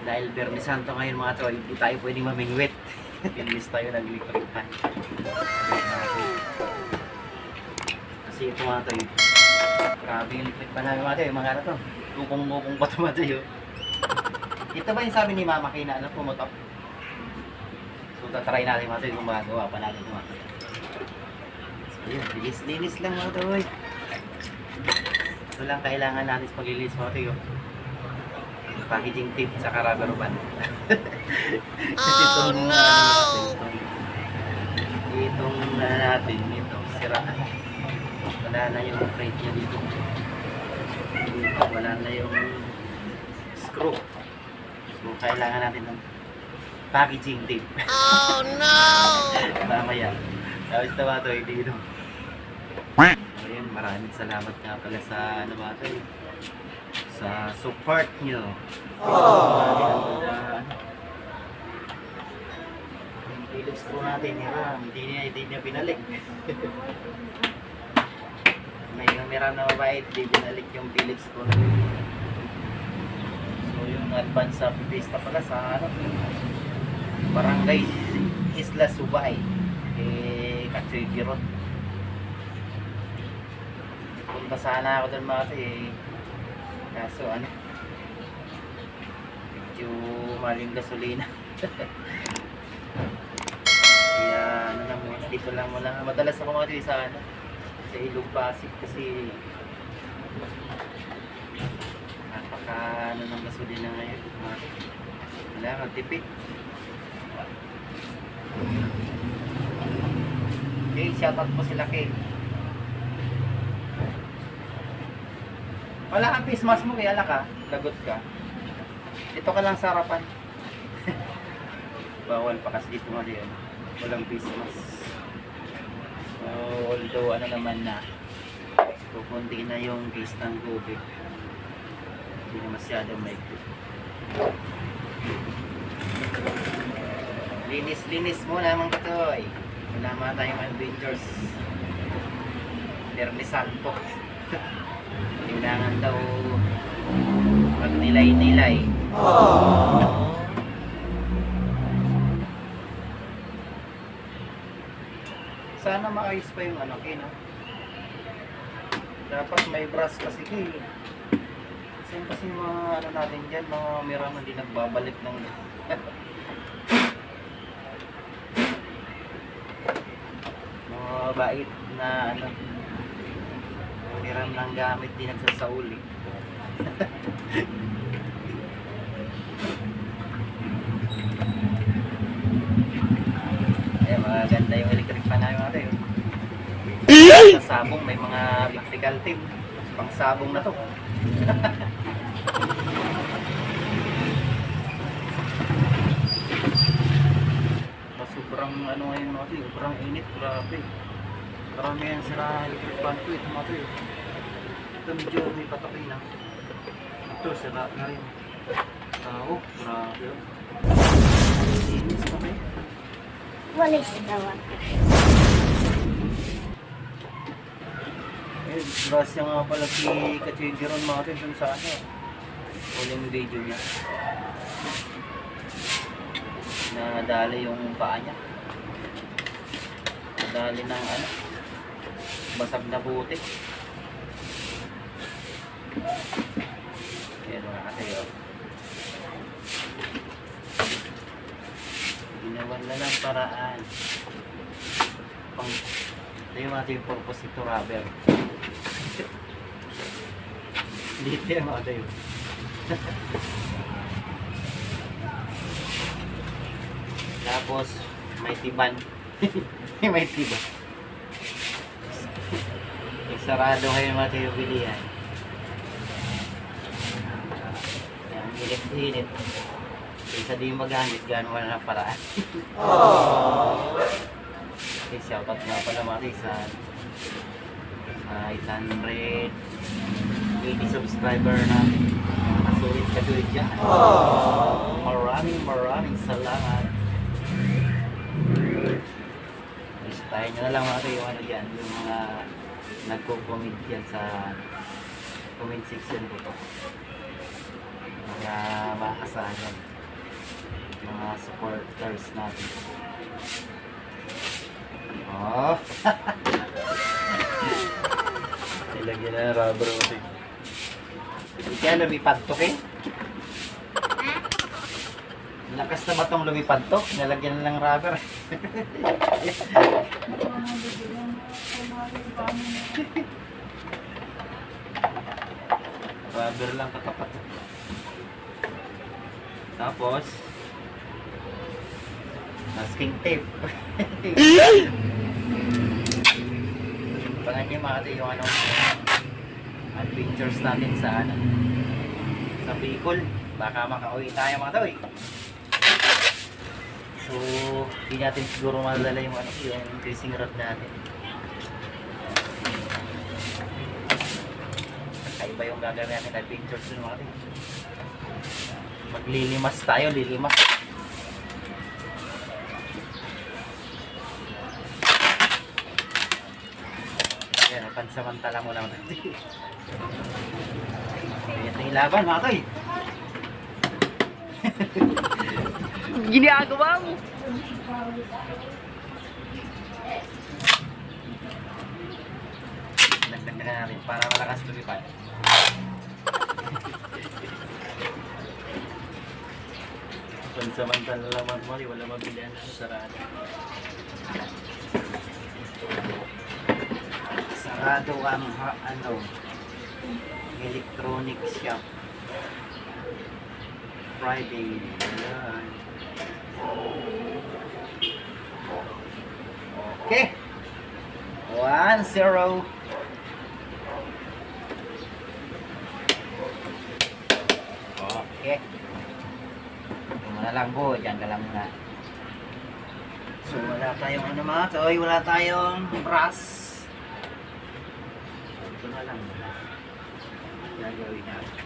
Dahil Biyernes Santo ngayon mga tol, hindi tayo pwedeng mamingwit. Inis tayo nag-electric pan. Kasi ito mga tol, grabe yung electric pan namin mga tol. Yung mga ano to, tukong-mukong pa ito mga tol. Ito ba yung sabi ni Mama Kay na ano, pumutok? So tatry natin mga tol kung magawa pa natin ito mga tol. So yun, linis-linis lang mga tol. Ito lang kailangan natin sa paglilinis mga tol. Packaging tape sa rubber band. Kasi itong itong natin ito sira. Wala na yung plate niya dito. Wala na yung screw. So kailangan natin ng packaging tape. Oh no! Mamaya. Tapos ito dito. Ayun, maraming salamat nga pala sa ano ba ito sa support nyo. Yung Philips po natin, hindi niya pinalik. May numera na mabait, hindi pinalik yung Philips ko. So yung advance sa pista pala sa ano, Barangay Isla Subay, Katsuigirot. Punta sana ako doon mga kaso ano, medyo maling gasolina. Kaya ano na muna, dito lang muna. Madalas ako mga sa ano, sa Ilog Pasig kasi napaka ano ng gasolina ngayon. Wala, magtipid. Okay, shoutout po sila kay. Wala kang face mask mo, kaya ka, lagot ka. Dito ka lang sa harapan. Bawal pa kasi dito nga din. Walang face mask. So, although ano naman na, kukunti na yung case ng COVID. Hindi na masyadong maikot. Linis-linis muna mga katoy. Wala mga tayong adventures. Biyernes Santo. Kailangan daw magnilay-nilay. Sana maayos pa yung ano no? Dapat may brush kasi kasi yung mga ano natin dyan, mga mirang hindi nagbabalik ng mga bait na ano, hiram ng gamit, di nagsasauli. Ayan, maganda yung electric pan namin natin. Sa sabong, may mga electrical tape. Pang sabong na to. Sobrang ano ngayon natin, sobrang init, grabe. Marami yan sila electric pan ko, ito mga to. Ito medyo may patapay na. Ito, sira na rin. Tao, grabe. Inis pa kayo. Walis daw. Grasya nga pala si Katsuigiron mga ito dun sa ano. Huling video niya. Nadali yung paa niya. Nadali ng ano. Basag na butik. Ayan mga kasayo. Ginawan na lang paraan. Ito yung ating purpose ito, rubber. Dito yung mga kasayo. Tapos may tiban. May tiban. Sarado kayo mga tayo bilihan. Yan, init-init. Isa di magamit, gano'n wala na paraan. Okay, shoutout nga pala mga sa 880 subscriber natin. Masulit ka doon dyan. Maraming salamat. Tayo nyo na lang mga tayo ano dyan, yung mga nagko-comment yan sa comment section ko to. Mga makakasahan yan. mga supporters natin. Oh. Nilagyan na ng rubber kasi. Kaya lumipad to, eh. Lakas na ba itong lumipad to? Nilagyan na ng rubber. Rubber lang katapat. Tapos, masking tape. Pangan niyo mga ito yung ano, adventures natin sa ano, sa Bicol. Baka makauwi tayo mga tao, eh. So, hindi natin siguro madala yung ano, yung fishing rod natin. Kaiba yung gagawin natin adventures dun mga tao. Maglilimas tayo, lilimas. Ayan, pansamantala mo lang. Ito yung laban mga toy. Ginagawa mo. Dagdag na natin para malakas lumipad. Pansamantala naman mo, wala mabilihan na sarado. Sarado ang ano, electronic shop. Friday. Ayan. Okay. 1-0. Okay. Muna lang po, dyan ka lang muna. So wala tayong ano mga toy, wala tayong brass. Ito na lang. Gagawin natin.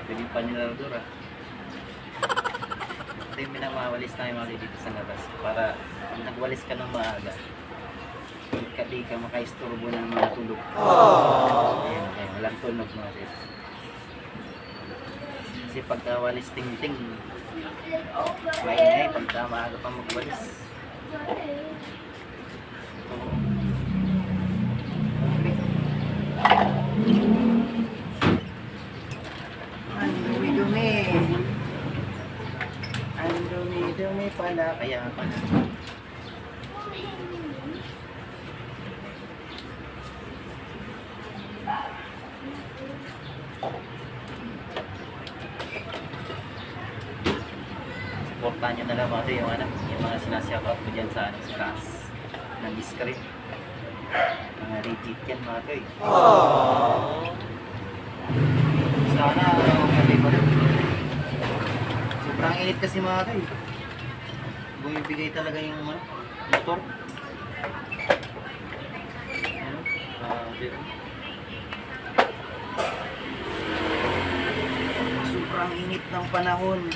Pwede pa nila doon ah. Ito yung pinamawalis tayo mga dito sa labas. Para pag nagwalis ka ng maaga, di ka makaisturbo ng mga tulog. Ayan, ayan, walang tunog mga dito. Kasi pagka walis ting-ting, maingay pagka maaga pa magwalis. Ang dumi-dumi. Ang dumi-dumi pala. Kaya pala. Supportan nyo na lang mga yung, ano, yung mga sinasyakout ko dyan sa, ano, sa taas ng script. Mga legit yan mga ito eh. Sana okay pa rin. Sobrang init kasi mga ito eh. Bumibigay talaga yung ano, motor. Ano? Dito. Sobrang init ng panahon.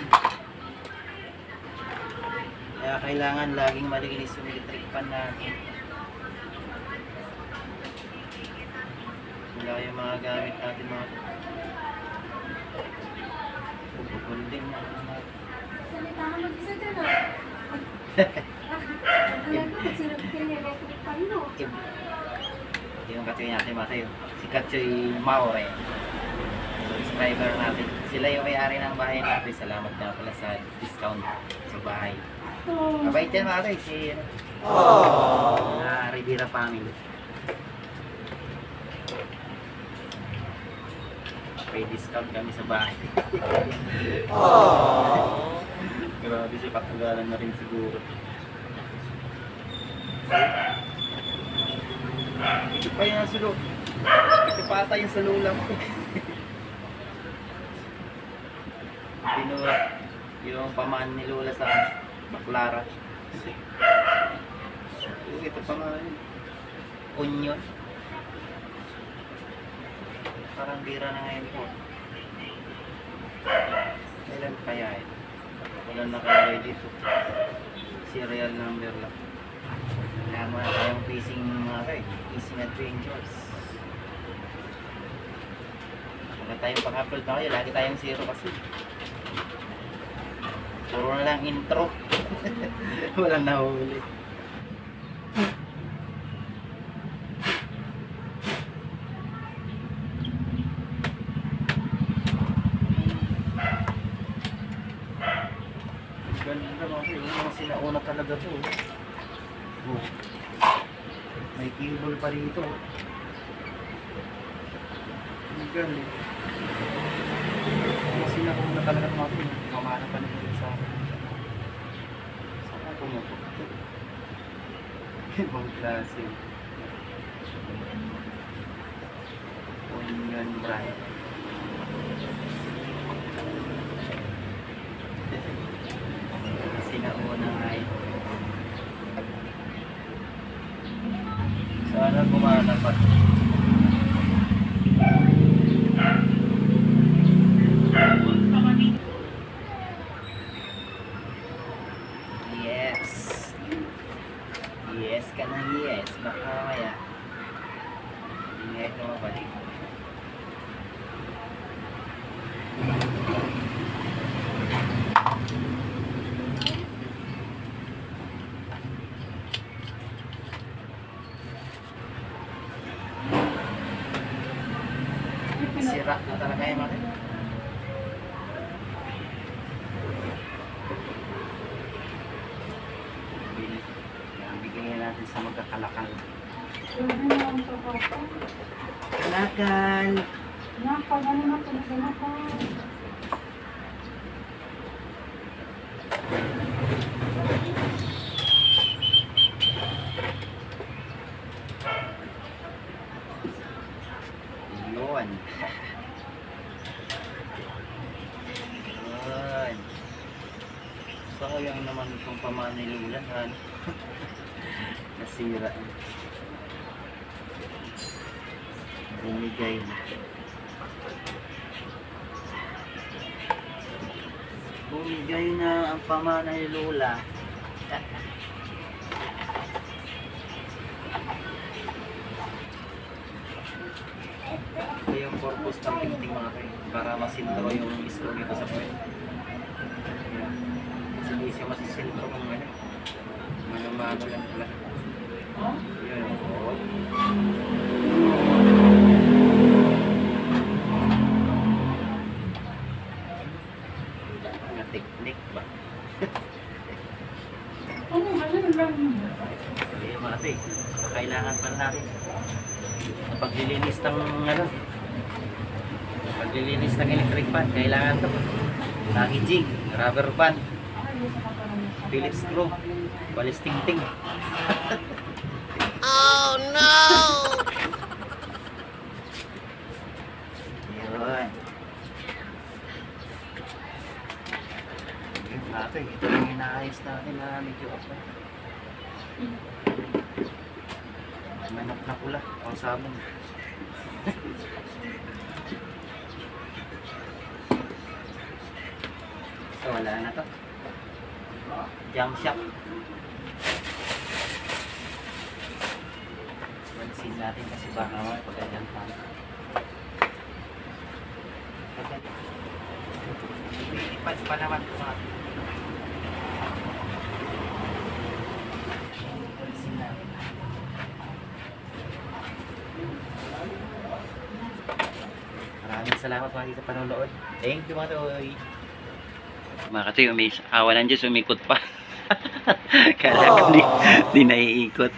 Kaya kailangan laging malinis yung electric pan natin. Wala yung mga gamit natin mga pupukul din mga Salita ka mag-isa dyan ah. Sirap ka yung electric pan mo. yung katsoy natin mga tayo. Si Katsoy Maure. Subscriber natin. Sila yung may-ari ng bahay natin. Salamat na pala sa discount sa bahay. Mabait yan mga tayo. Si Rivera family. May discount kami sa bahay. Grabe si patagalan na rin siguro. Ito pa yung nasa loob. Ito pa ata yung sa lulang ko. Pinura yung pamaan ni Lola sa Baclara. Ito pa nga yun. Onion. Parang bira na ngayon po. Kailan kaya eh? Wala nakalagay dito. Serial number lang. Kaya muna tayong fishing mga kayo. Fishing adventures. tayong pang-upload na kayo. Lagi tayong zero kasi. Puro na lang intro. Walang nahuli. Ganda mga yung mga sinauna talaga to. Oh. May cable pa rito. Ang galing. Mga sinauna talaga mga to. Mamana pa nila sa akin. Saan ako mo po? Ibang klase. Onion bright. Sinauna ay sana gumana pa. Yes. Yes ka na yes. Baka mamaya. Hindi nga ito mabalik. Sira na talaga yung mga. Bigyan natin sa magkakalakal. Kalakal! Yun. Yun. Sayang naman itong pamanilulan. Nasira. Bumigay. Bumigay na ang pamana ni Lola. Ito yung purpose ng painting mga kayo. Para masintro yung islo dito sa puwet. Kasi hindi siya masisintro ng ano. Mano-mano lang pala. Yun. Mga technique ba? Hindi mga ate. Kailangan pa natin. Paglilinis ng ano. Paglilinis ng electric fan. Kailangan ito. Tangijing. Rubber band. Phillips screw. Walis ting-ting. Oh no! Yun. Yun natin. Ito yung inaayos natin na medyo ako. Manok na pula. Ang sabon. So wala na to. Jump shop. Pansin natin kasi baka naman pagkanyang pa. Ipad pa naman ito mga. Pansin natin. Maraming salamat mga sa panonood. Thank you mga toy. Mga katoy, awa ng Diyos, umikot pa. Kaya di naiikot.